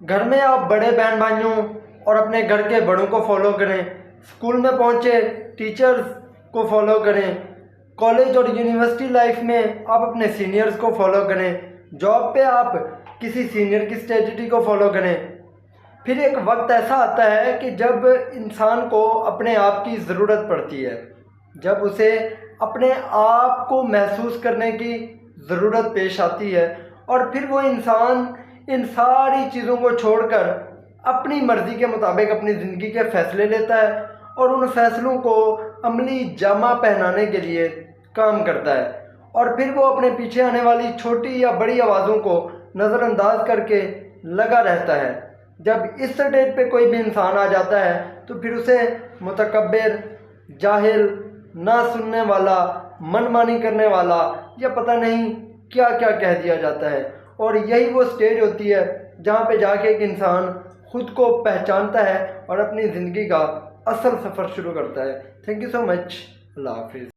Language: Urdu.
گھر میں آپ بڑے بہن بھائیوں اور اپنے گھر کے بڑوں کو فالو کریں، اسکول میں پہنچے ٹیچرز کو فالو کریں، کالج اور یونیورسٹی لائف میں آپ اپنے سینئرز کو فالو کریں، جاب پہ آپ کسی سینئر کی اسٹریٹجی کو فالو کریں۔ پھر ایک وقت ایسا آتا ہے کہ جب انسان کو اپنے آپ کی ضرورت پڑتی ہے، جب اسے اپنے آپ کو محسوس کرنے کی ضرورت پیش آتی ہے، اور پھر وہ انسان ان ساری چیزوں کو چھوڑ کر اپنی مرضی کے مطابق اپنی زندگی کے فیصلے لیتا ہے اور ان فیصلوں کو عملی جامہ پہنانے کے لیے کام کرتا ہے، اور پھر وہ اپنے پیچھے آنے والی چھوٹی یا بڑی آوازوں کو نظر انداز کر کے لگا رہتا ہے۔ جب اس سٹیج پہ کوئی بھی انسان آ جاتا ہے تو پھر اسے متکبر، جاہل، نہ سننے والا، من مانی کرنے والا، یا پتہ نہیں کیا کیا کہہ دیا جاتا ہے، اور یہی وہ سٹیج ہوتی ہے جہاں پہ جا کے ایک انسان خود کو پہچانتا ہے اور اپنی زندگی کا اصل سفر شروع کرتا ہے۔ تھینک یو سو مچ، اللہ حافظ۔